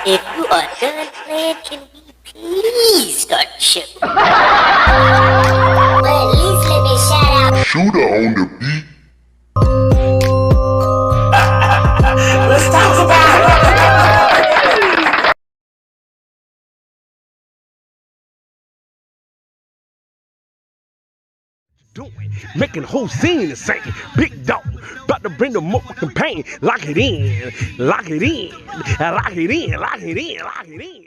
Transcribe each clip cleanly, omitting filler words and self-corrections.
If you are done playing, can we please start the show? Well, at least let me shout out Shooter on the beat. Let's talk about it! Doing, making the whole scene the same. Big dog, about to bring the motherfucking pain. Lock it in, lock it in, lock it in, lock it in, lock it in.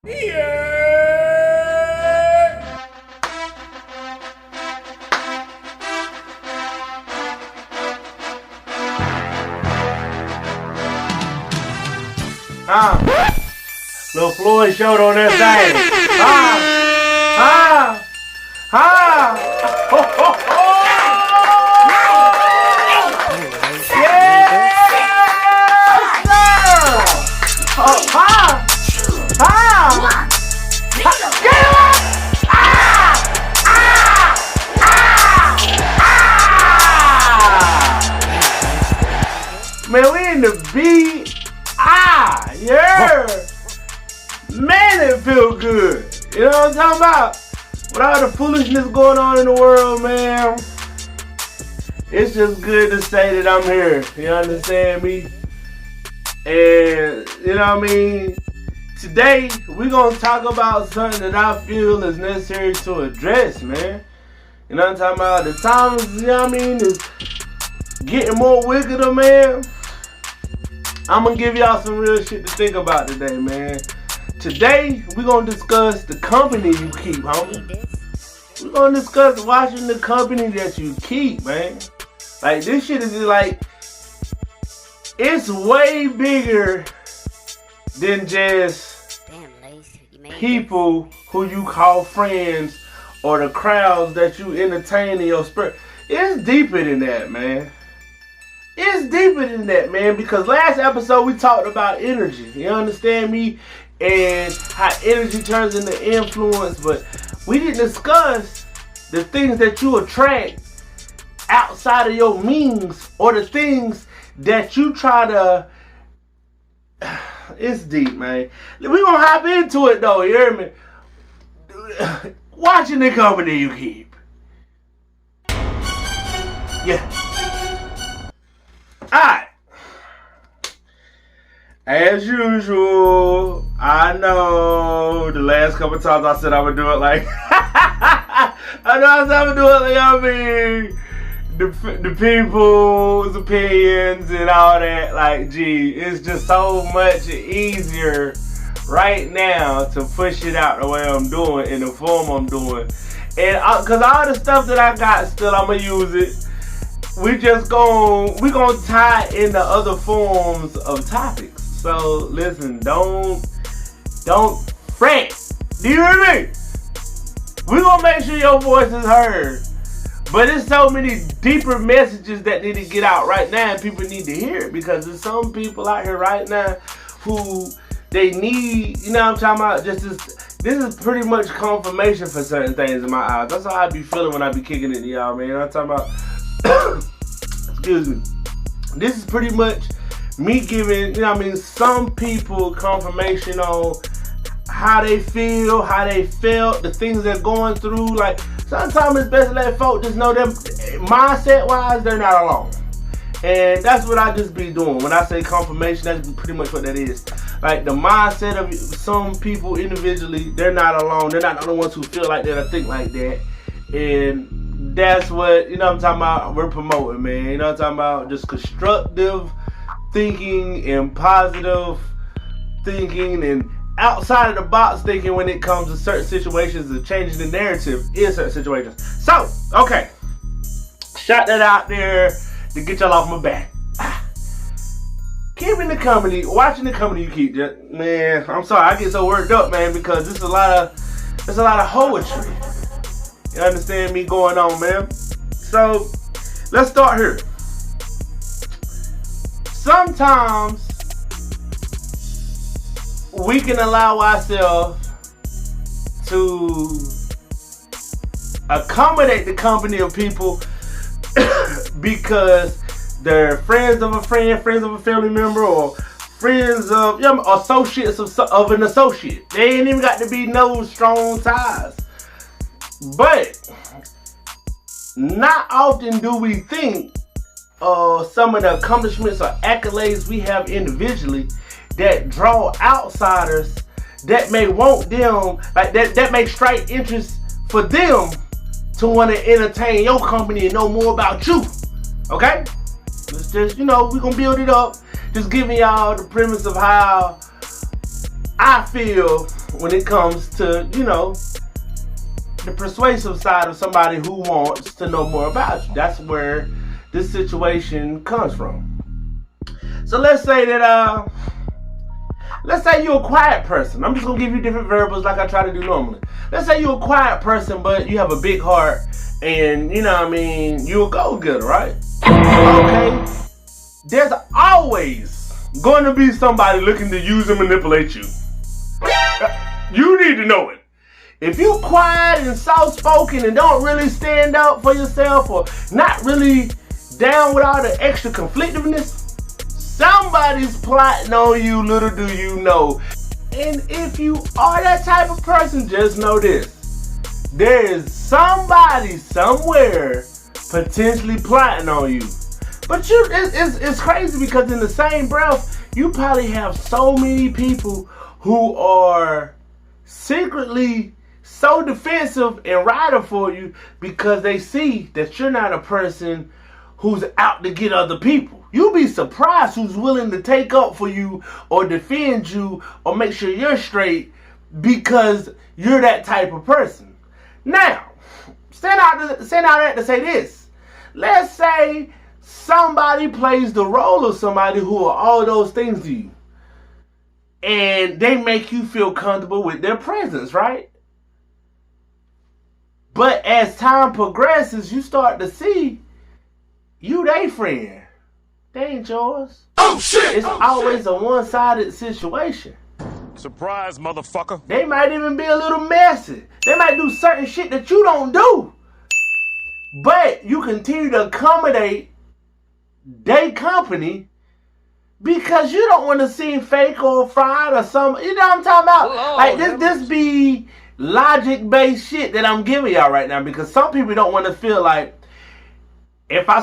Yeah. Little Floyd showed on that thing. Ho, ho, ho. Yes, sir. Get up. Man, we in the beat. Yeah. Man, it feel good. You know what I'm talking about? With all the foolishness going on in the world, man, it's just good to say that I'm here. You understand me? And, you know what I mean? Today, we're going to talk about something that I feel is necessary to address, man. You know what I'm talking about? The times, you know what I mean, is getting more wickeder, man. I'm going to give y'all some real shit to think about today, man. Today, we're going to discuss the company you keep, homie. We're going to discuss watching the company that you keep, man. Like, this shit is like, it's way bigger than just people who you call friends or the crowds that you entertain in your spirit. It's deeper than that, man. It's deeper than that, man, because last episode we talked about energy. You understand me? And how energy turns into influence, but we didn't discuss the things that you attract outside of your means or the things that you try to. It's deep, man. We're gonna hop into it though, you hear me? Watching the company you keep. Yeah. Alright. As usual, I know the last couple of times I said I would do it like I know I said I would do it like, I mean, the people's opinions and all that, like, gee, it's just so much easier right now to push it out the way I'm doing, in the form I'm doing. And cause all the stuff that I got still, I'ma use it. We gonna tie into other forms of topics. So listen, don't fret. Do you hear me? We gonna make sure your voice is heard. But there's so many deeper messages that need to get out right now, and people need to hear it, because there's some people out here right now who they need, you know what I'm talking about? Just this is pretty much confirmation for certain things in my eyes. That's how I be feeling when I be kicking it to y'all, man. You know what I'm talking about? Excuse me. This is pretty much me giving, you know what I mean, some people confirmation on how they feel, how they felt, the things they're going through. Like, sometimes it's best to let folk just know them mindset-wise, they're not alone. And that's what I just be doing. When I say confirmation, that's pretty much what that is. Like, the mindset of some people individually, they're not alone. They're not the only ones who feel like that or think like that. And that's what, you know what I'm talking about, we're promoting, man. You know what I'm talking about? Just constructive thinking and positive thinking and outside of the box thinking when it comes to certain situations and changing the narrative in certain situations. So, okay. Shout that out there to get y'all off my back. keeping the company, watching the company you keep. Man, I'm sorry, I get so worked up, man, because there's a lot of poetry. You understand me going on, man? So let's start here. Sometimes we can allow ourselves to accommodate the company of people because they're friends of a friend, friends of a family member, or friends of, associates of an associate. They ain't even got to be no strong ties. But not often do we think some of the accomplishments or accolades we have individually that draw outsiders that may want them, like that may strike interest for them to want to entertain your company and know more about you. Okay? Let's just, we're going to build it up. Just giving y'all the premise of how I feel when it comes to, the persuasive side of somebody who wants to know more about you. That's where this situation comes from. So let's say that, let's say you're a quiet person. I'm just going to give you different variables like I try to do normally. Let's say you're a quiet person, but you have a big heart and, you're a go-getter, right? Okay. There's always going to be somebody looking to use and manipulate you. You need to know it. If you quiet and soft-spoken and don't really stand up for yourself or not really down with all the extra conflictiveness, somebody's plotting on you, little do you know. And if you are that type of person, just know this. There is somebody somewhere potentially plotting on you. But it's crazy because in the same breath, you probably have so many people who are secretly so defensive and riding for you because they see that you're not a person who's out to get other people. You'll be surprised who's willing to take up for you or defend you or make sure you're straight because you're that type of person. Now, send out that to say this. Let's say somebody plays the role of somebody who are all those things to you. And they make you feel comfortable with their presence, right? But as time progresses, you start to see you they friend. They ain't yours. Oh shit! It's always a one-sided situation. Surprise, motherfucker. They might even be a little messy. They might do certain shit that you don't do. But you continue to accommodate their company because you don't want to seem fake or fried or something. You know what I'm talking about? Like this be logic-based shit that I'm giving y'all right now because some people don't want to feel like if I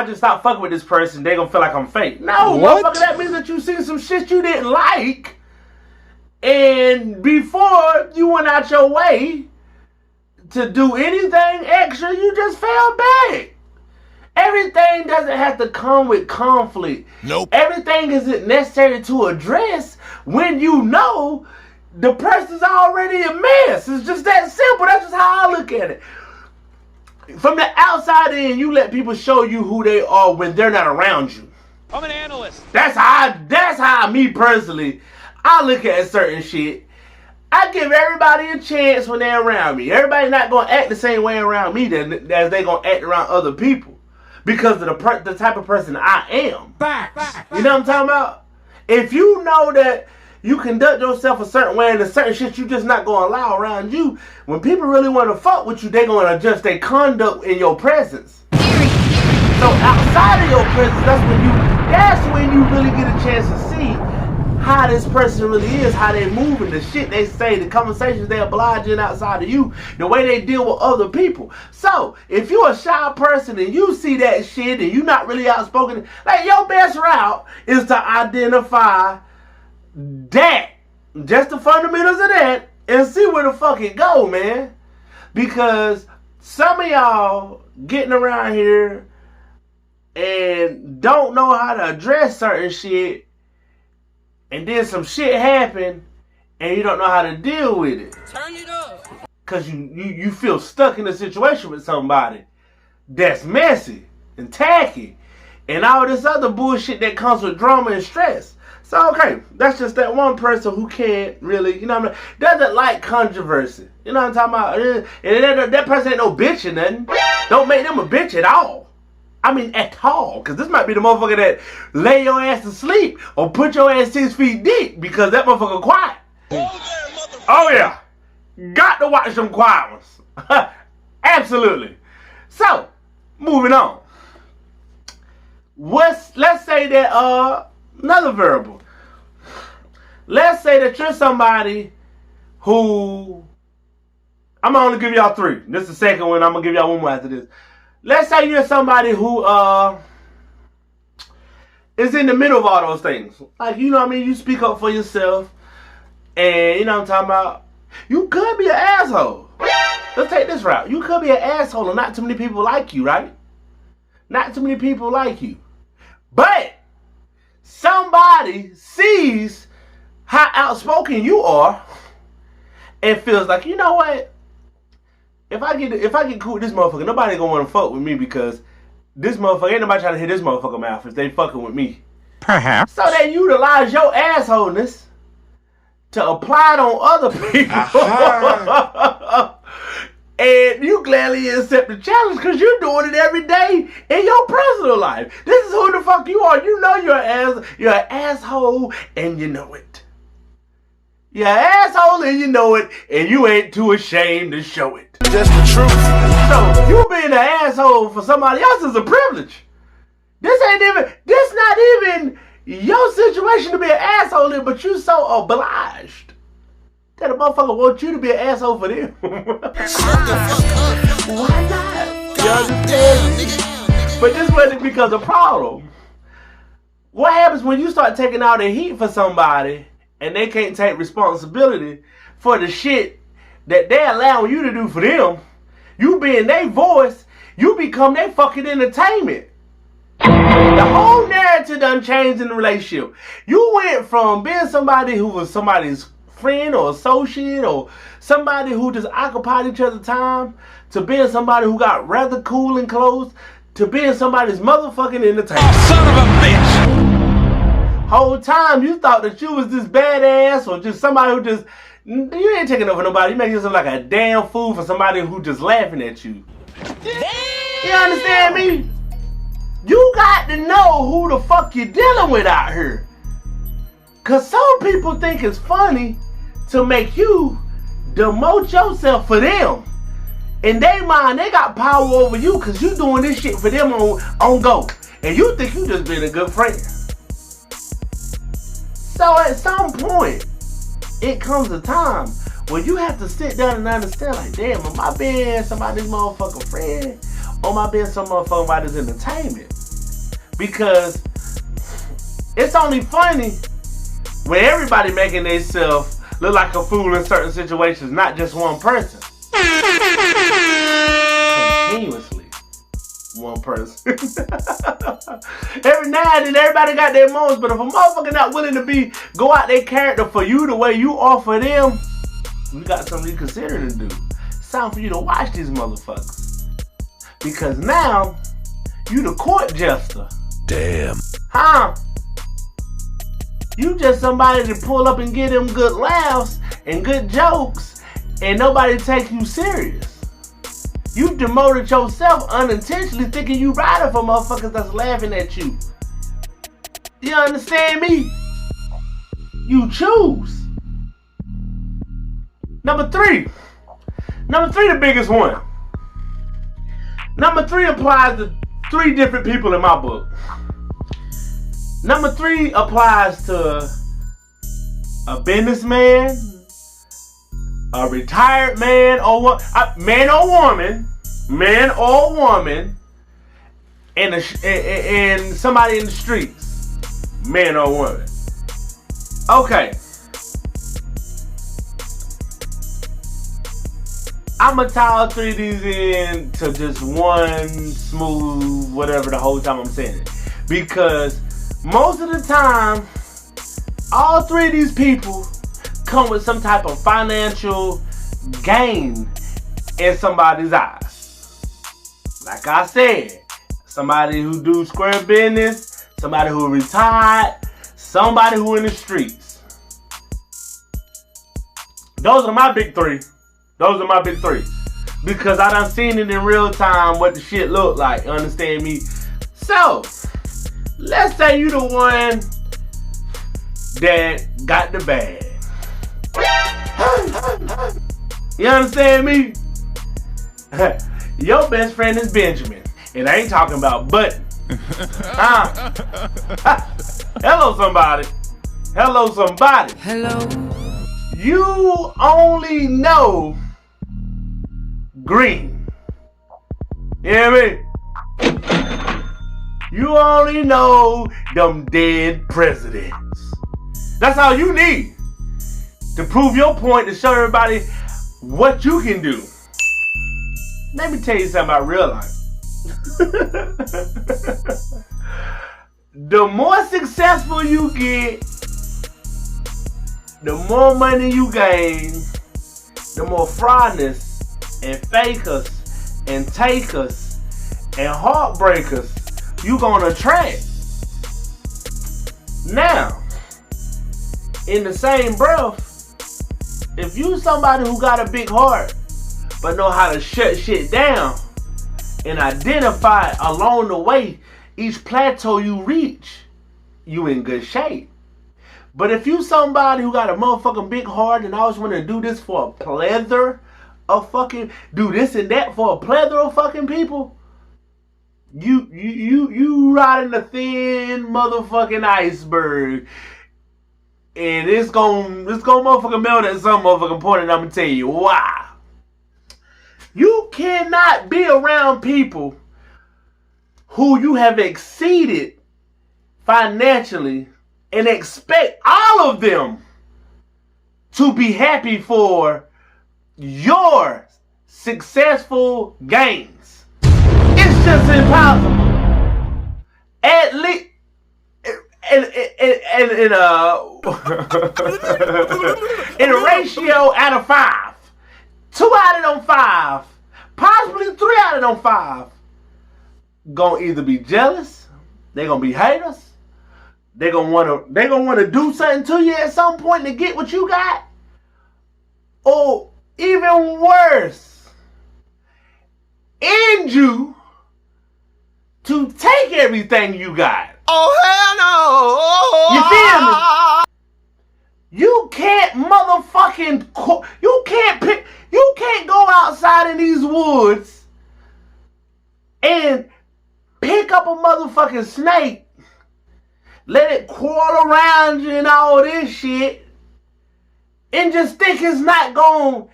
just stop fucking with this person, they gonna feel like I'm fake. No, motherfucker, that means that you seen some shit you didn't like, and before you went out your way to do anything extra, you just fell back. Everything doesn't have to come with conflict. Nope. Everything isn't necessary to address when you know the person's already a mess. It's just that simple. That's just how I look at it. From the outside in, you let people show you who they are when they're not around you. I'm an analyst. That's how me personally, I look at certain shit. I give everybody a chance when they're around me. Everybody's not going to act the same way around me as they going to act around other people. Because of the type of person I am. You know what I'm talking about? If you know that you conduct yourself a certain way and there's certain shit you just not going to allow around you, when people really want to fuck with you, they going to adjust their conduct in your presence. So outside of your presence, that's when you really get a chance to see how this person really is, how they move, and the shit they say, the conversations they oblige in outside of you, the way they deal with other people. So, if you're a shy person and you see that shit and you're not really outspoken, like your best route is to identify that, just the fundamentals of that, and see where the fuck it go, man. Because some of y'all getting around here and don't know how to address certain shit, and then some shit happen, and you don't know how to deal with it. Turn it up. Because you feel stuck in a situation with somebody that's messy and tacky. and all this other bullshit that comes with drama and stress. So, okay, that's just that one person who can't really, you know what I mean, doesn't like controversy. You know what I'm talking about? And that person ain't no bitch or nothing. Don't make them a bitch at all. I mean, at all. Because this might be the motherfucker that lay your ass to sleep or put your ass 6 feet deep because that motherfucker quiet. Oh, yeah. Got to watch them quiet ones. Absolutely. So, moving on. Let's say that, another variable. Let's say that you're somebody who, I'm gonna only give y'all 3. This is the second one. I'm gonna give y'all one more after this. Let's say you're somebody who is in the middle of all those things. Like, you know what I mean? You speak up for yourself. And, you know what I'm talking about? You could be an asshole. Let's take this route. You could be an asshole and not too many people like you, right? Not too many people like you. But somebody sees how outspoken you are and feels like, you know what? If I get cool with this motherfucker, nobody gonna want to fuck with me because this motherfucker, ain't nobody trying to hit this motherfucker mouth if they fucking with me. Perhaps. So they utilize your assholeness to apply it on other people. And you gladly accept the challenge because you're doing it every day in your personal life. This is who the fuck you are. You know you're an asshole and you know it. You're an asshole and you know it, and you ain't too ashamed to show it. Just the truth. So you being an asshole for somebody else is a privilege. This not even your situation to be an asshole in, but you so obliged that a motherfucker wants you to be an asshole for them. Why not? You understand? But this wasn't because of problem. What happens when you start taking all the heat for somebody and they can't take responsibility for the shit that they're allowing you to do for them? You being their voice, you become their fucking entertainment. The whole narrative done changed in the relationship. You went from being somebody who was somebody's friend or associate or somebody who just occupied each other's time to being somebody who got rather cool and close to being somebody's motherfucking entertainment. Son of a bitch! Whole time you thought that you was this badass or just somebody who just, you ain't taking over nobody. You make yourself like a damn fool for somebody who just laughing at you. Damn. You understand me? You got to know who the fuck you're dealing with out here. Cause some people think it's funny to make you demote yourself for them. In their mind, they got power over you cause you doing this shit for them on go. And you think you just been a good friend. So at some point, it comes a time where you have to sit down and understand like, damn, am I being somebody's motherfucking friend? Or am I being some motherfucking entertainment? Because it's only funny when everybody making themselves look like a fool in certain situations, not just one person. Continuously, one person. Every now and then, everybody got their moments, but if a motherfucker not willing to go out their character for you the way you are for them, we got something to consider to do. It's time for you to watch these motherfuckers. Because now, you the court jester. Damn. Huh? You just somebody to pull up and get them good laughs and good jokes and nobody take you serious. You demoted yourself unintentionally thinking you riding for motherfuckers that's laughing at you. You understand me? You choose. Number three, the biggest one. Number 3 applies to 3 different people in my book. Number 3 applies to a businessman, a retired man or woman, and somebody in the streets, man or woman. Okay. I'm gonna tie all 3 of these in to just one smooth whatever the whole time I'm saying it. Because most of the time, all 3 of these people come with some type of financial gain in somebody's eyes. Like I said, somebody who do square business, somebody who retired, somebody who in the streets. Those are my big three. Those are my big three. Because I done seen it in real time what the shit look like. Understand me? So, let's say you the one that got the bag. You understand me? Your best friend is Benjamin. And I ain't talking about Button. Hello, somebody. Hello, somebody. Hello. You only know green. You hear me? You only know them dead presidents. That's all you need to prove your point, to show everybody what you can do. Let me tell you something about real life. The more successful you get, the more money you gain, the more fraudness and fakers and takers and heartbreakers you gonna attract. Now, in the same breath, if you somebody who got a big heart but know how to shut shit down and identify along the way each plateau you reach, you in good shape. But if you somebody who got a motherfucking big heart and always want to do this for a plethora of fucking, do this and that for a plethora of fucking people, you riding a thin motherfucking iceberg, and it's gonna motherfucking melt at some motherfucking point, and I'm gonna tell you why. You cannot be around people who you have exceeded financially and expect all of them to be happy for your successful gains. It's just impossible. At least in a ratio out of 5, 2 out of them 5, possibly 3 out of them 5, gonna either be jealous, they gonna be haters, they gonna wanna do something to you at some point to get what you got, or even worse, end you to take everything you got. Oh, hell no. You feel me? You can't you can't go outside in these woods and pick up a motherfucking snake, let it crawl around you and all this shit, and just think it's not gonna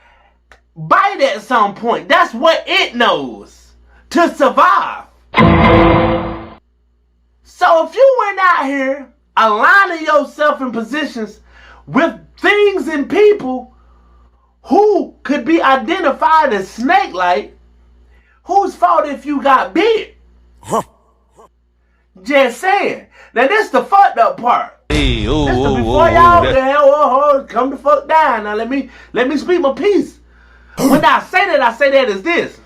bite at some point. That's what it knows to survive. So if you went out here aligning yourself in positions with things and people who could be identified as snake-like, whose fault if you got bit? Just saying. Now this the fucked up part. Hey, Before y'all come the fuck down. Now let me speak my piece. When I say that as this.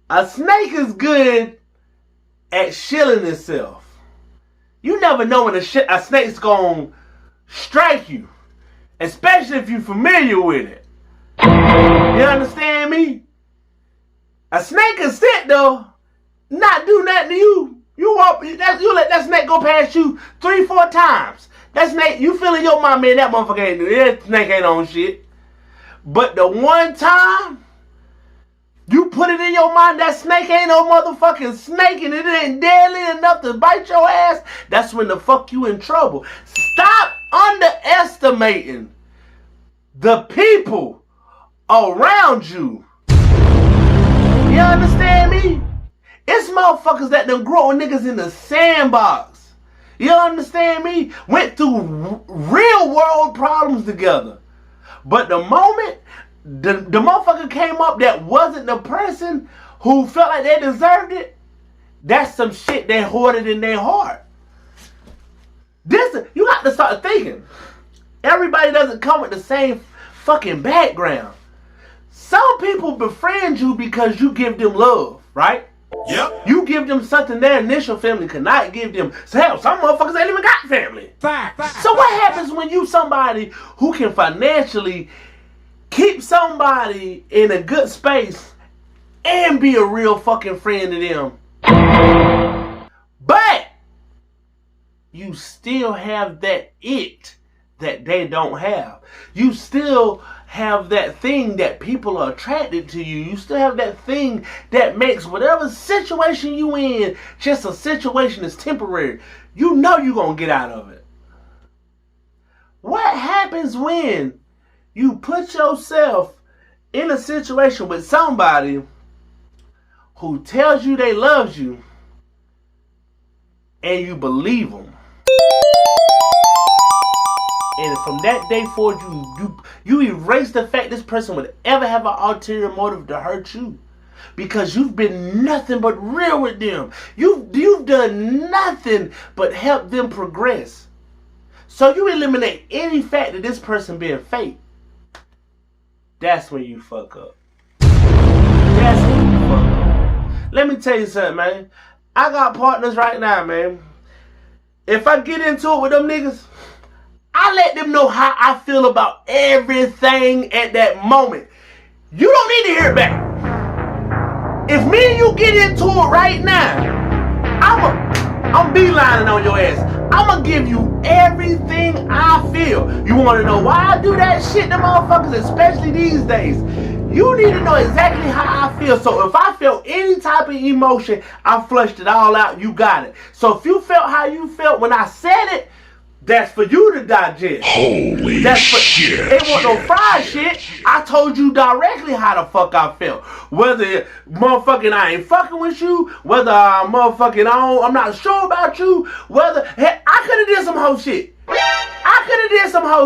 A snake is good at shielding itself. You never know when a snake's gonna strike you, especially if you're familiar with it. You understand me? A snake can sit though, not do nothing to you. You let that snake go past you 3-4 times. That snake, you feeling your mind, man, that motherfucker ain't do that snake ain't on shit. But the one time you put it in your mind that snake ain't no motherfucking snake and it ain't deadly enough to bite your ass, that's when the fuck you in trouble. Stop underestimating the people around you. You understand me? It's motherfuckers that done grow niggas in the sandbox. You understand me? Went through real world problems together. But the moment the motherfucker came up that wasn't the person who felt like they deserved it, that's some shit they hoarded in their heart. You got to start thinking. Everybody doesn't come with the same fucking background. Some people befriend you because you give them love, right? Yep. You give them something their initial family cannot give them. So hell, some motherfuckers ain't even got family. So what happens when you somebody who can financially keep somebody in a good space and be a real fucking friend to them, but you still have that it that they don't have. You still have that thing that people are attracted to you. You still have that thing that makes whatever situation you in just a situation that's temporary. You know you're going to get out of it. What happens when you put yourself in a situation with somebody who tells you they love you and you believe them? And from that day forward, you erase the fact this person would ever have an ulterior motive to hurt you, because you've been nothing but real with them. You've done nothing but help them progress. So you eliminate any fact of this person being fake. That's when you fuck up. That's when you fuck up. Let me tell you something, man. I got partners right now, man. If I get into it with them niggas, I let them know how I feel about everything at that moment. You don't need to hear it back. If me and you get into it right now, I'm beelining on your ass. I'm gonna give you everything I feel. You wanna know why I do that shit to motherfuckers, especially these days? You need to know exactly how I feel. So if I felt any type of emotion, I flushed it all out. You got it. So if you felt how you felt when I said it, that's for you to digest. Holy shit. It wasn't no fried shit. I told you directly how the fuck I felt. Whether motherfucking I ain't fucking with you, whether I'm not sure about you, whether I could have did some whole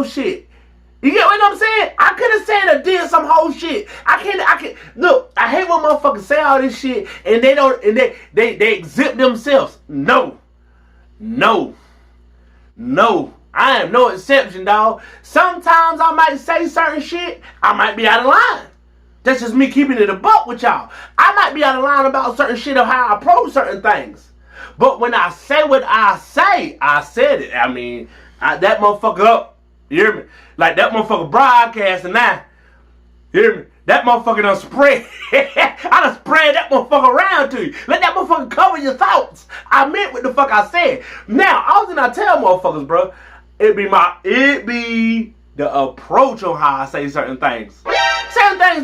shit. You get what I'm saying? I could have said or did some whole shit. Look, I hate when motherfuckers say all this shit and they exempt themselves. No, I am no exception, dog. Sometimes I might say certain shit, I might be out of line. That's just me keeping it a buck with y'all. I might be out of line about certain shit of how I approach certain things. But when I say what I say, I said it. I mean, that motherfucker up. You hear me? Like that motherfucker broadcasting now. You hear me? That motherfucker done spread. I done spread that motherfucker around to you. Let that motherfucker cover your thoughts. I meant what the fuck I said. Now, often I tell motherfuckers, bro, it be the approach on how I say certain things. Certain things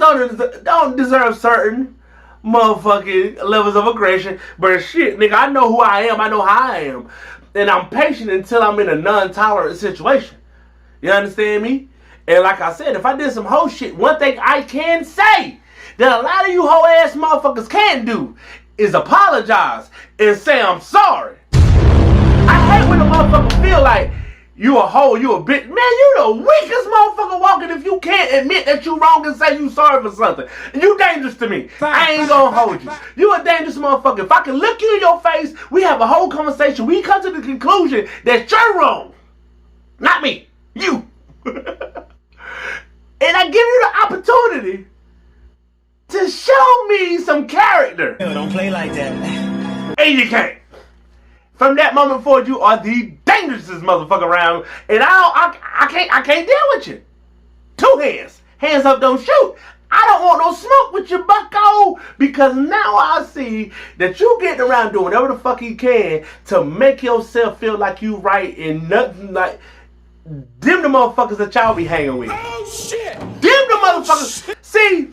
don't deserve certain motherfucking levels of aggression. But shit, nigga, I know who I am. I know how I am. And I'm patient until I'm in a non-tolerant situation. You understand me? And like I said, if I did some hoe shit, one thing I can say that a lot of you hoe ass motherfuckers can't do is apologize and say I'm sorry. I hate when a motherfucker feel like you a hoe, you a bitch. Man, you the weakest motherfucker walking if you can't admit that you wrong and say you sorry for something. You dangerous to me. I ain't gonna hold you. You a dangerous motherfucker. If I can look you in your face, we have a whole conversation. We come to the conclusion that you're wrong. Not me. You. And I give you the opportunity to show me some character. Don't play like that. And you can't. From that moment forward, you are the dangerousest motherfucker around. And I can't deal with you. 2 hands. Hands up, don't shoot. I don't want no smoke with you, bucko. Because now I see that you getting around doing whatever the fuck you can to make yourself feel like you right and nothing like... Them the motherfuckers that y'all be hanging with. Oh shit! Them the motherfuckers. See,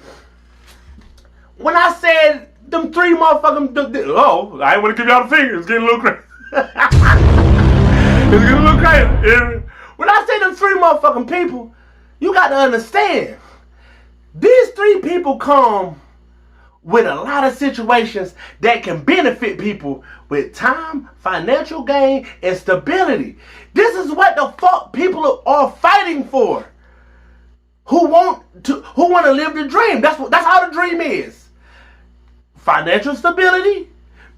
when I said them 3 motherfuckers, I ain't want to give y'all the finger. It's getting a little crazy. It's getting a little crazy. When I say them 3 motherfucking people, you got to understand. These 3 people come with a lot of situations that can benefit people with time, financial gain, and stability. This is what the fuck people are fighting for. Who want to live the dream. That's how the dream is. Financial stability,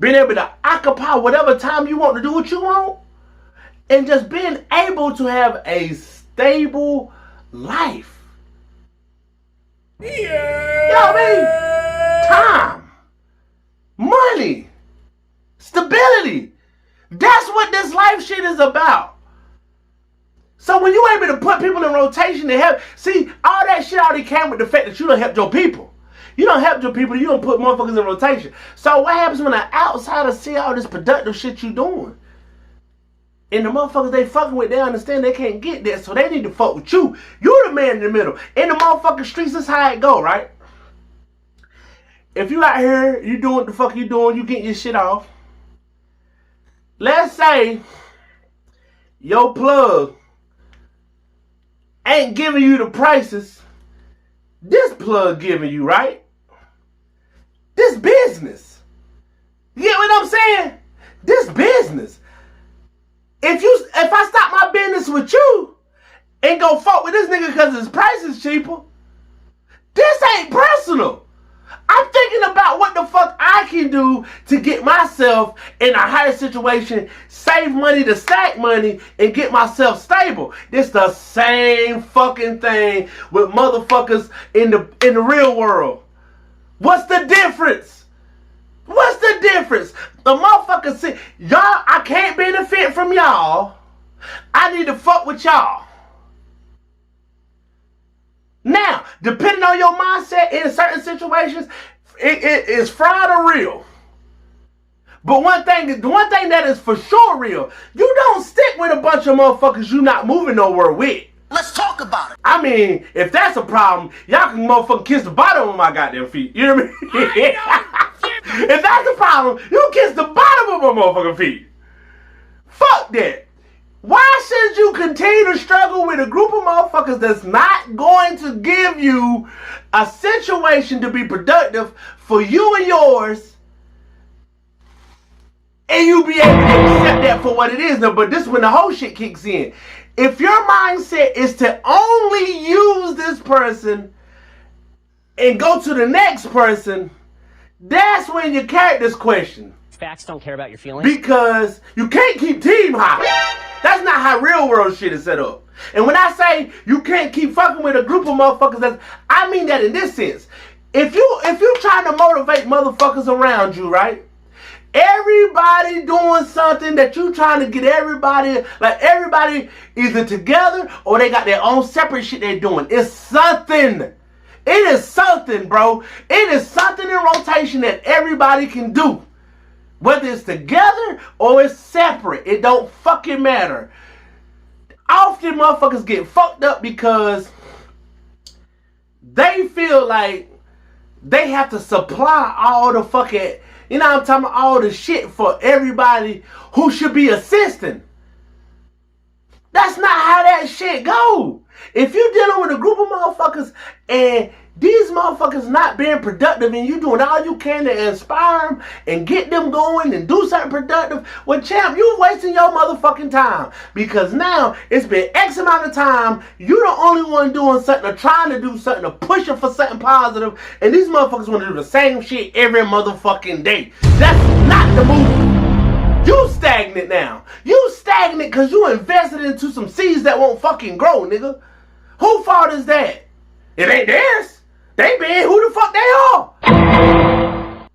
being able to occupy whatever time you want to do what you want, and just being able to have a stable life. Yeah. You know what I mean? Time, money. money. Stability. That's what this life shit is about. So when you able to put people in rotation and help, see, all that shit already came with the fact that you don't help your people. You don't help your people, you don't put motherfuckers in rotation. So what happens when an outsider see all this productive shit you doing? And the motherfuckers they fucking with, they understand they can't get that, so they need to fuck with you. You the man in the middle. In the motherfucking streets, that's how it go, right? If you out here, you doing what the fuck you doing, you getting your shit off. Let's say your plug ain't giving you the prices this plug giving you, right? This business. You get what I'm saying? This business. If I stop my business with you and go fuck with this nigga because his price is cheaper, this ain't personal. I'm thinking about what the fuck I can do to get myself in a higher situation, save money to stack money, and get myself stable. This the same fucking thing with motherfuckers in the real world. What's the difference? What's the difference? The motherfuckers say, y'all, I can't benefit from y'all. I need to fuck with y'all. Now, depending on your mindset in certain situations, it is fraud or real. But the one thing that is for sure real, you don't stick with a bunch of motherfuckers you not moving nowhere with. Let's talk about it. I mean, if that's a problem, y'all can motherfucking kiss the bottom of my goddamn feet. You know what I mean? If that's the problem, you kiss the bottom of my motherfucking feet. Fuck that. Why should you continue to struggle with a group of motherfuckers that's not going to give you a situation to be productive for you and yours, and you be able to accept that for what it is? Now, but this is when the whole shit kicks in. If your mindset is to only use this person and go to the next person, that's when your character's questioned. Facts don't care about your feelings. Because you can't keep team high. That's not how real world shit is set up. And when I say you can't keep fucking with a group of motherfuckers, I mean that in this sense. If you trying to motivate motherfuckers around you, right? Everybody doing something that you trying to get everybody, like everybody either together or they got their own separate shit they're doing. It's something. It is something, bro. It is something in rotation that everybody can do. Whether it's together or it's separate, it don't fucking matter. Often motherfuckers get fucked up because they feel like they have to supply all the fucking, you know what I'm talking about, all the shit for everybody who should be assisting. That's not how that shit go. If you're dealing with a group of motherfuckers and these motherfuckers not being productive and you doing all you can to inspire them and get them going and do something productive, well, champ, you wasting your motherfucking time. Because now it's been X amount of time, you the only one doing something or trying to do something or pushing for something positive, and these motherfuckers want to do the same shit every motherfucking day. That's not the move. You stagnant now. You stagnant because you invested into some seeds that won't fucking grow, nigga. Who fault is that? It ain't theirs. They being who the fuck they are.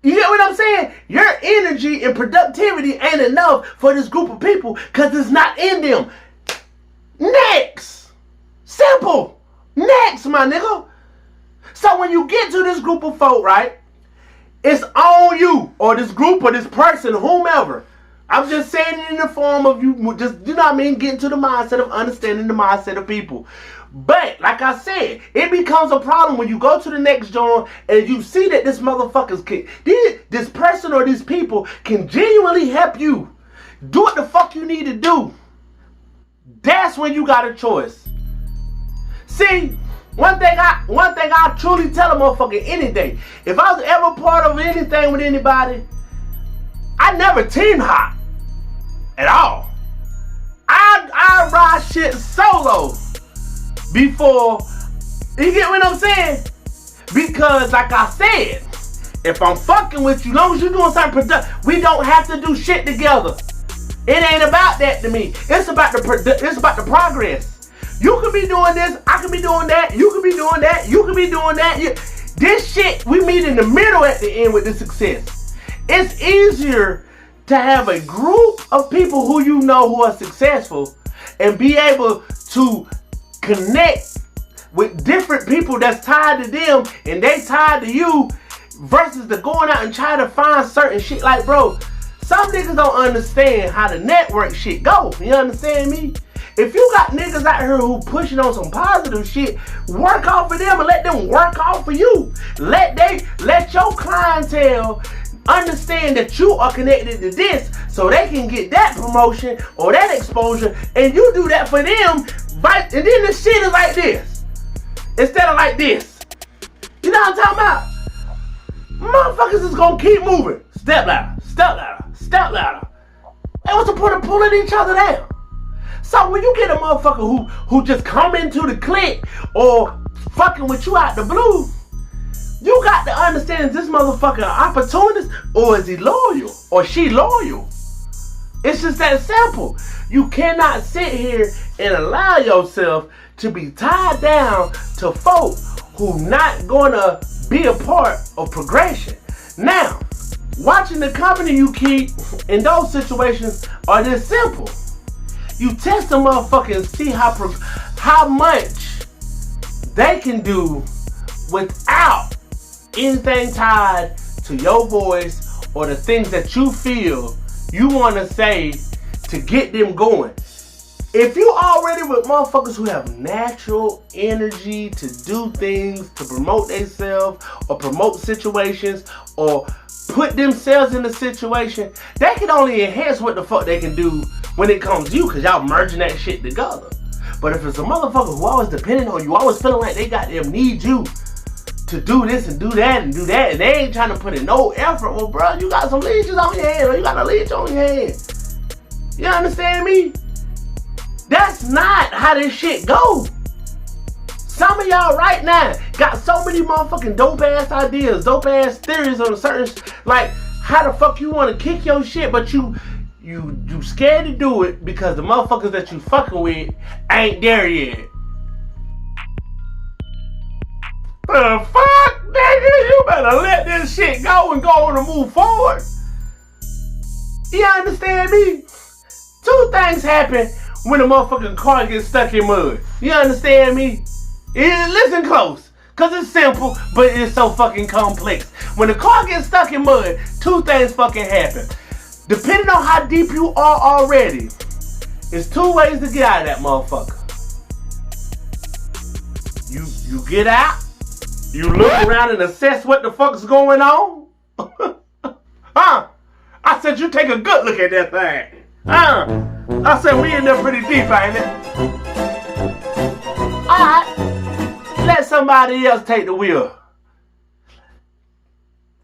You get what I'm saying? Your energy and productivity ain't enough for this group of people because it's not in them. Next. Simple. Next, my nigga. So when you get to this group of folk, right? It's on you or this group or this person, whomever. I'm just saying it in the form of you just, you know what I mean, getting to the mindset of understanding the mindset of people. But, like I said, it becomes a problem when you go to the next joint and you see that this this person or these people can genuinely help you do what the fuck you need to do. That's when you got a choice. See, one thing I truly tell a motherfucker any day, if I was ever part of anything with anybody, I never team hop at all. I ride shit solo before, you get what I'm saying? Because like I said, if I'm fucking with you, as long as you're doing something productive, we don't have to do shit together. It ain't about that to me. It's about the progress. You could be doing this, I could be doing that, you could be doing that, you could be doing that. This shit, we meet in the middle at the end with the success. It's easier to have a group of people who you know who are successful and be able to connect with different people that's tied to them and they tied to you versus the going out and trying to find certain shit. Like, bro, some niggas don't understand how the network shit go. You understand me? If you got niggas out here who pushing on some positive shit, work off of them and let them work off of you. Let your clientele understand that you are connected to this so they can get that promotion or that exposure, and you do that for them, right? And then the shit is like this instead of like this. You know what I'm talking about? Motherfuckers is gonna keep moving. Step ladder, step ladder, step ladder. And what's the point of pulling each other down? So when you get a motherfucker who just come into the clique or fucking with you out the blue, you got to understand, is this motherfucker an opportunist or is he loyal or she loyal? It's just that simple. You cannot sit here and allow yourself to be tied down to folk who not gonna be a part of progression. Now, watching the company you keep in those situations are this simple. You test a motherfucker and see how much they can do without anything tied to your voice or the things that you feel you want to say to get them going. If you already with motherfuckers who have natural energy to do things, to promote themselves or promote situations or put themselves in a situation, they can only enhance what the fuck they can do when it comes to you, because y'all merging that shit together. But if it's a motherfucker who always depending on you, always feeling like they goddamn need you to do this and do that and do that, and they ain't trying to put in no effort, well, bro, you got some leeches on your hand, or you got a leech on your hand. You understand me? That's not how this shit goes. Some of y'all right now got so many motherfucking dope ass ideas, dope ass theories on certain, like how the fuck you want to kick your shit, but you scared to do it because the motherfuckers that you fucking with ain't there yet. The fuck, nigga? You better let this shit go and go on and move forward. You understand me? Two things happen when a motherfucking car gets stuck in mud. You understand me? Listen close, cause it's simple, but it's so fucking complex. When the car gets stuck in mud, two things fucking happen. Depending on how deep you are already, there's two ways to get out of that motherfucker. You get out, you look around and assess what the fuck's going on. Huh? I said you take a good look at that thing. I said we in there pretty deep, ain't it? Alright, let somebody else take the wheel.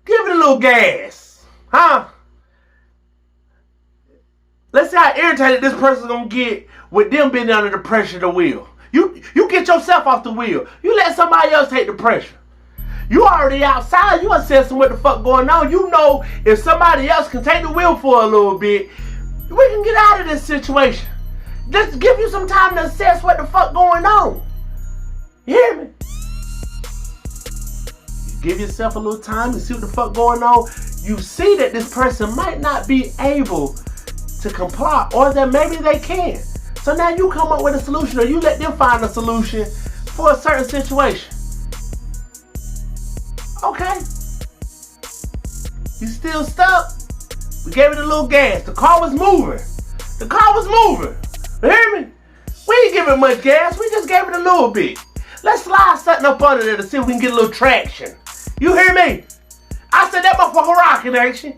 Give it a little gas. Huh? Let's see how irritated this person's gonna get with them being under the pressure of the wheel. You get yourself off the wheel. You let somebody else take the pressure. You already outside. You assessing what the fuck going on. You know if somebody else can take the wheel for a little bit, we can get out of this situation. Just give you some time to assess what the fuck going on. You hear me? You give yourself a little time to see what the fuck going on. You see that this person might not be able to comply, or that maybe they can. So now you come up with a solution, or you let them find a solution for a certain situation. Okay. You still stuck? We gave it a little gas. The car was moving. The car was moving. You hear me? We ain't giving much gas. We just gave it a little bit. Let's slide something up under there to see if we can get a little traction. You hear me? I said that motherfucker rocking, action.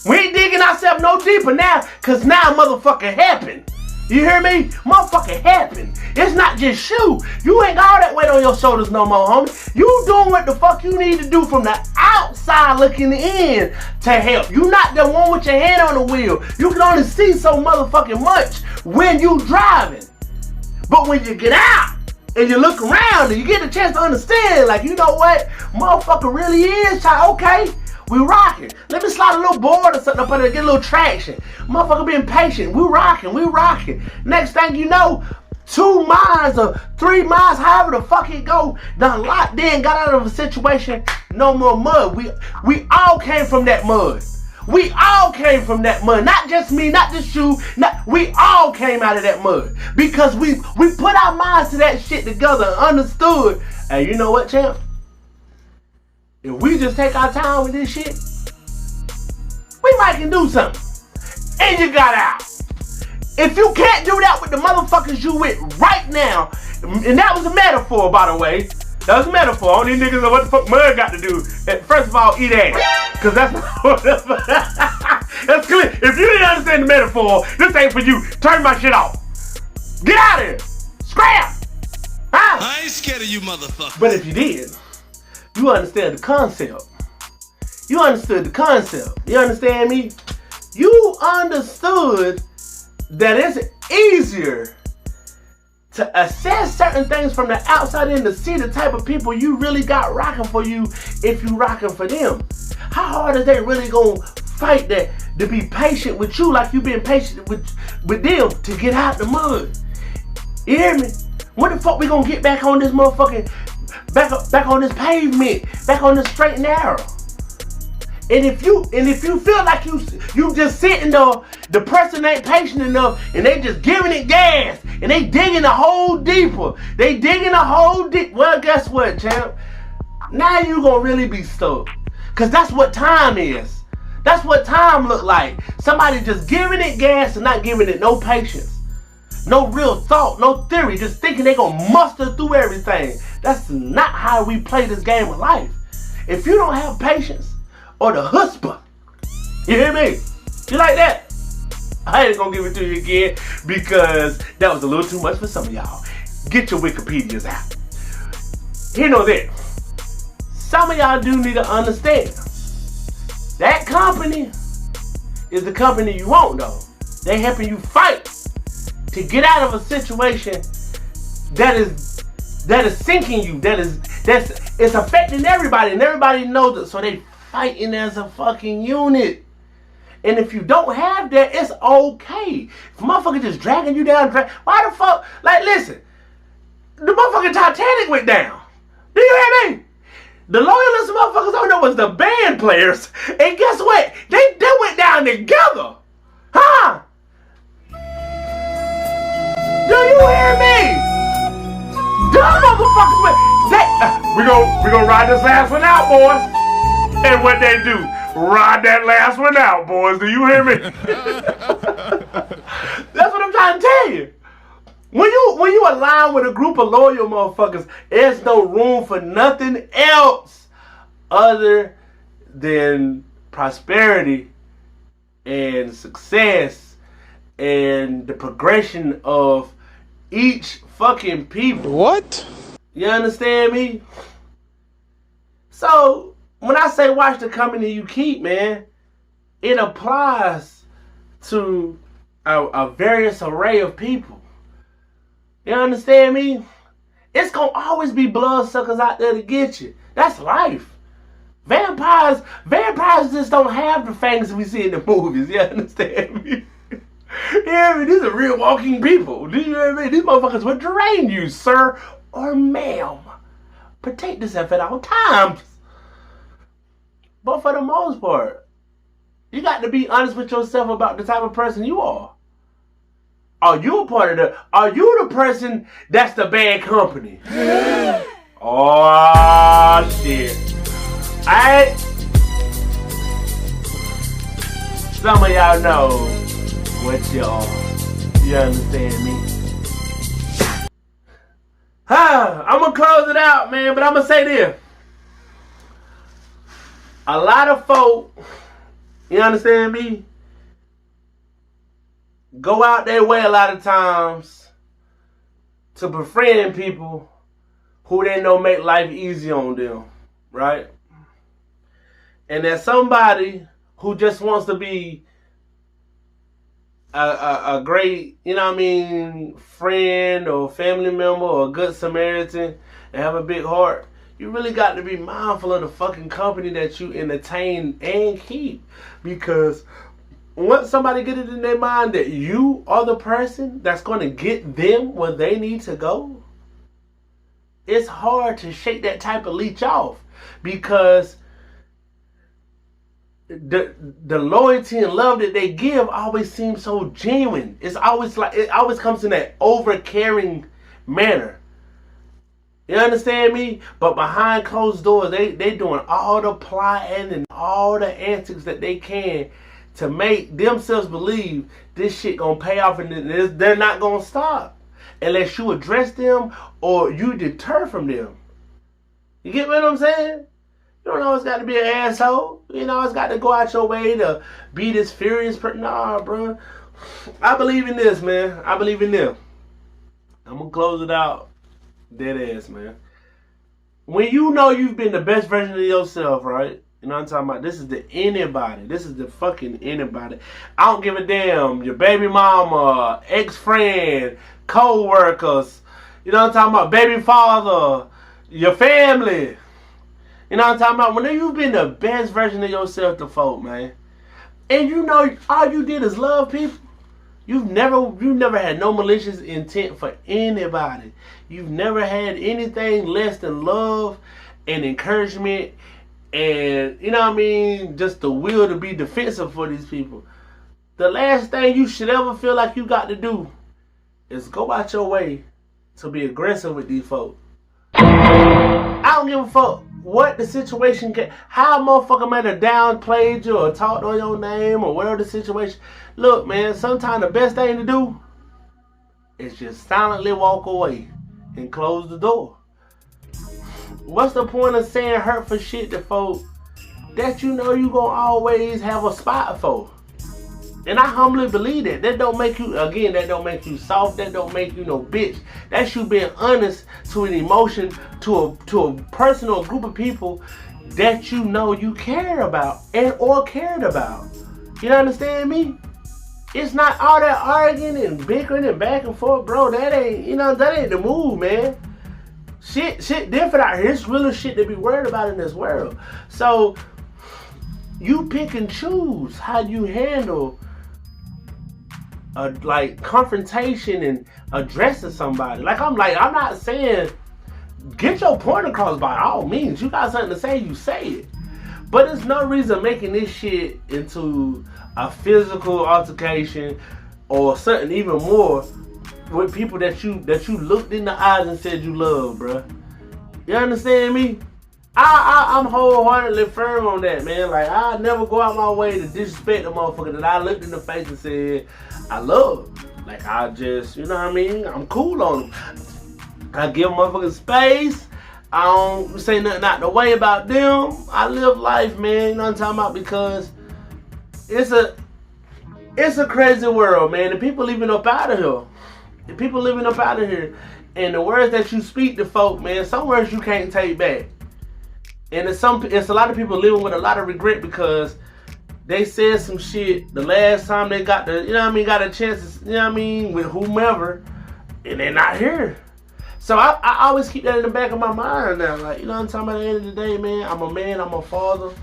We ain't digging ourselves no deeper now, cause now motherfucker happened. You hear me? Motherfucker happened. It's not just you. You ain't got all that weight on your shoulders no more, homie. You doing what the fuck you need to do from the outside looking in to help. You not the one with your hand on the wheel. You can only see so motherfucking much when you driving. But when you get out and you look around and you get a chance to understand, like, you know what? Motherfucker really is, okay. We rocking. Let me slide a little board or something up under there, get a little traction. Motherfucker being patient. We rocking. We rocking. Next thing you know, 2 miles or 3 miles, however the fuck it go, done locked in, got out of a situation, no more mud. We all came from that mud. We all came from that mud. Not just me, not just you. We all came out of that mud. Because we put our minds to that shit together and understood. Hey, you know what, champ? If we just take our time with this shit, we might can do something. And you got out. If you can't do that with the motherfuckers you with right now, and that was a metaphor, by the way. That was a metaphor. All these niggas know what the fuck mud got to do. First of all, eat ass. Because that's that's clear. If you didn't understand the metaphor, this ain't for you. Turn my shit off. Get out of here. Scrap. Huh? I ain't scared of you, motherfucker. But if you did, you understand the concept. You understood the concept. You understand me? You understood that it's easier to assess certain things from the outside in to see the type of people you really got rocking for you if you rocking for them. How hard is they really gonna fight that to be patient with you like you been patient with them to get out the mud? You hear me? When the fuck we gonna get back on this motherfucking back on this pavement, back on this straight and narrow? And if you feel like you just sitting there, the person ain't patient enough, and they just giving it gas, and they digging a hole deeper. They digging a hole deep. Well, guess what, champ? Now you gonna really be stuck, cause that's what time is. That's what time look like. Somebody just giving it gas and not giving it no patience, no real thought, no theory, just thinking they gonna muster through everything. That's not how we play this game of life. If you don't have patience or the chutzpah, you hear me? You like that? I ain't gonna give it to you again because that was a little too much for some of y'all. Get your Wikipedias out. You know that. Some of y'all do need to understand. That company is the company you want though. They helping you fight to get out of a situation that is sinking you. It's affecting everybody, and everybody knows it. So they fighting as a fucking unit. And if you don't have that, it's okay. If motherfucker just dragging you down, why the fuck? Like, listen, the motherfucking Titanic went down. Do you hear me? The loyalist motherfuckers on there was the band players. And guess what? They went down together. Huh? Do you hear me? Dumb motherfuckers went. We gonna ride this last one out, boys. And what they do? Ride that last one out, boys. Do you hear me? That's what I'm trying to tell you. When you align with a group of loyal motherfuckers, there's no room for nothing else other than prosperity and success and the progression of each fucking people. What? You understand me? So when I say watch the company you keep, man, it applies to a various array of people. You understand me? It's gonna always be bloodsuckers out there to get you. That's life. Vampires just don't have the fangs we see in the movies. You understand me? You hear me? These are real walking people. Do you hear me? These motherfuckers will drain you, sir or ma'am. Protect yourself at all times. But for the most part, you got to be honest with yourself about the type of person you are. Are you the person that's the bad company? Oh shit. Some of y'all know what you are. You understand me? I'm gonna close it out, man, but I'm gonna say this. A lot of folk, you understand me, go out their way a lot of times to befriend people who they know make life easy on them, right? And there's somebody who just wants to be a great, you know what I mean, friend or family member or a good Samaritan and have a big heart. You really got to be mindful of the fucking company that you entertain and keep. Because once somebody get it in their mind that you are the person that's going to get them where they need to go, it's hard to shake that type of leech off. Because the loyalty and love that they give always seems so genuine. It's always like it always comes in that over caring manner. You understand me? But behind closed doors, they doing all the plotting and all the antics that they can to make themselves believe this shit gonna pay off, and they're not gonna stop unless you address them or you deter from them. You get what I'm saying? You don't always got to be an asshole. You know, it's got to go out your way to be this furious person. Nah, bro. I believe in this, man. I believe in them. I'm gonna close it out. Dead ass, man. When you know you've been the best version of yourself, right? You know what I'm talking about? This is the anybody. This is the fucking anybody. I don't give a damn. Your baby mama, ex-friend, co-workers. You know what I'm talking about? Baby father, your family. You know what I'm talking about? When you've been the best version of yourself to folk, man. And you know all you did is love people. You've never had no malicious intent for anybody. You've never had anything less than love and encouragement and, you know what I mean, just the will to be defensive for these people. The last thing you should ever feel like you got to do is go out your way to be aggressive with these folks. I don't give a fuck what the situation can, how a motherfucker might have downplayed you or talked on your name or whatever the situation. Look, man, sometimes the best thing to do is just silently walk away and close the door. What's the point of saying hurtful shit to folk that you know you gonna always have a spot for? And I humbly believe that. That don't make you, again, that don't make you soft. That don't make you no bitch. That's you being honest to an emotion, to a person or a group of people that you know you care about and or cared about. You understand me? It's not all that arguing and bickering and back and forth, bro. That ain't, you know, that ain't the move, man. Shit different out here. It's real shit to be worried about in this world. So you pick and choose how you handle like confrontation and addressing somebody. I'm not saying get your point across by all means. You got something to say, you say it. But there's no reason making this shit into a physical altercation or something even more with people that you looked in the eyes and said you love, bruh. You understand me? I'm wholeheartedly firm on that, man. Like, I never go out my way to disrespect a motherfucker that I looked in the face and said I love. Like, I just, you know what I mean? I'm cool on them. I give motherfuckers space. I don't say nothing out the way about them. I live life, man. You know what I'm talking about? Because it's a crazy world, man. The people living up out of here. The people living up out of here. And the words that you speak to folk, man, some words you can't take back. And it's a lot of people living with a lot of regret because they said some shit the last time they got the, you know what I mean, got a chance, you know what I mean, with whomever, and they're not here. So I always keep that in the back of my mind now. Like, you know what I'm talking about? At the end of the day, man, I'm a man, I'm a father,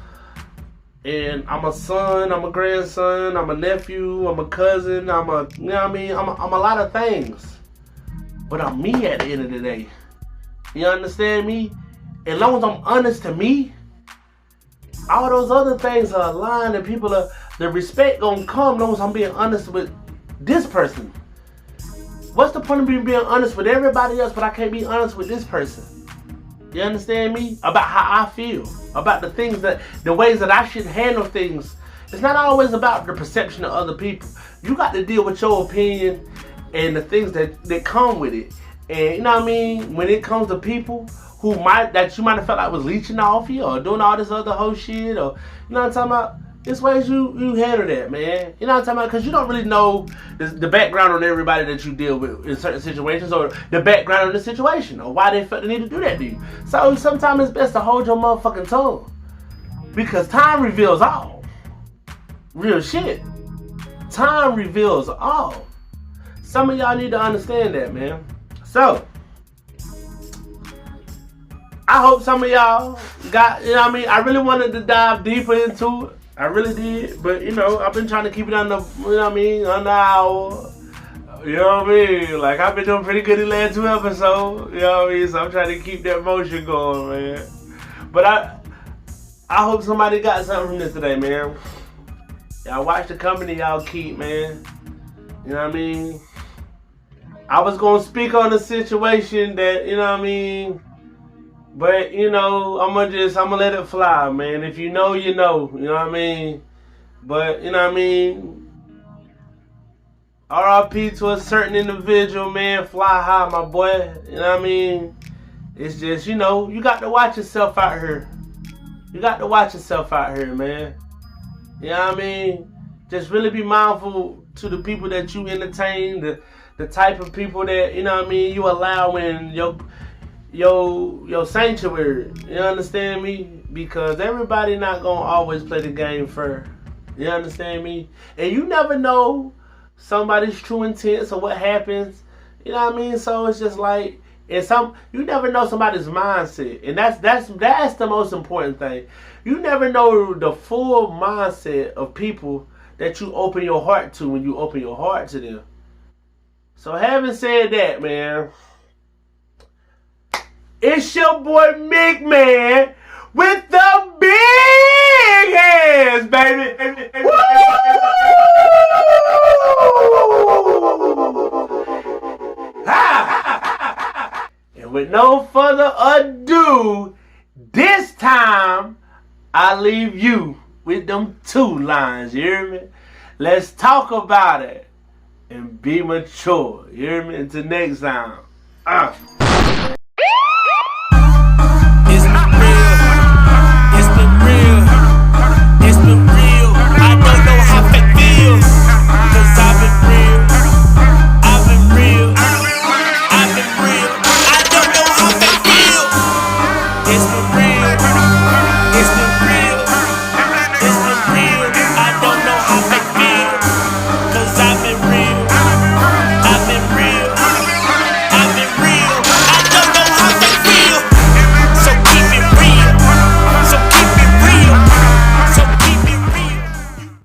and I'm a son, I'm a grandson, I'm a nephew, I'm a cousin, I'm a, you know what I mean, I'm a lot of things. But I'm me at the end of the day. You understand me? As long as I'm honest to me, all those other things are aligned and people are, the respect gonna come as long as I'm being honest with this person. What's the point of me being honest with everybody else, but I can't be honest with this person? You understand me? About how I feel, about the things that, the ways that I should handle things. It's not always about the perception of other people. You got to deal with your opinion and the things that come with it. And you know what I mean? When it comes to people who that you might have felt like was leeching off you or doing all this other whole shit, or you know what I'm talking about? It's ways you handle that, man. You know what I'm talking about? Because you don't really know the background on everybody that you deal with in certain situations, or the background of the situation, or why they felt the need to do that to you. So sometimes it's best to hold your motherfucking tongue, because time reveals all. Real shit. Time reveals all. Some of y'all need to understand that, man. So I hope some of y'all got, you know what I mean? I really wanted to dive deeper into it. I really did. But, you know, I've been trying to keep it under, you know what I mean, under an hour. You know what I mean? Like, I've been doing pretty good in the last 2 episodes. You know what I mean? So I'm trying to keep that motion going, man. But I hope somebody got something from this today, man. Y'all watch the company y'all keep, man. You know what I mean? I was gonna speak on a situation that, you know what I mean? But, you know, I'm gonna let it fly, man. If you know, you know. You know what I mean? But, you know what I mean? RIP to a certain individual, man. Fly high, my boy. You know what I mean? It's just, you know, you got to watch yourself out here. You got to watch yourself out here, man. You know what I mean? Just really be mindful to the people that you entertain, the type of people that, you know what I mean, you allow in your sanctuary. You understand me? Because everybody not going to always play the game fair. You understand me? And you never know somebody's true intents or what happens. You know what I mean? So it's just like, you never know somebody's mindset, and that's the most important thing. You never know the full mindset of people that you open your heart to when you open your heart to them. So having said that, man, it's your boy Mick, man, with the big hands, baby. And with no further ado, this time I leave you with them 2 lines, you hear me? Let's talk about it and be mature, you hear me? Until next time.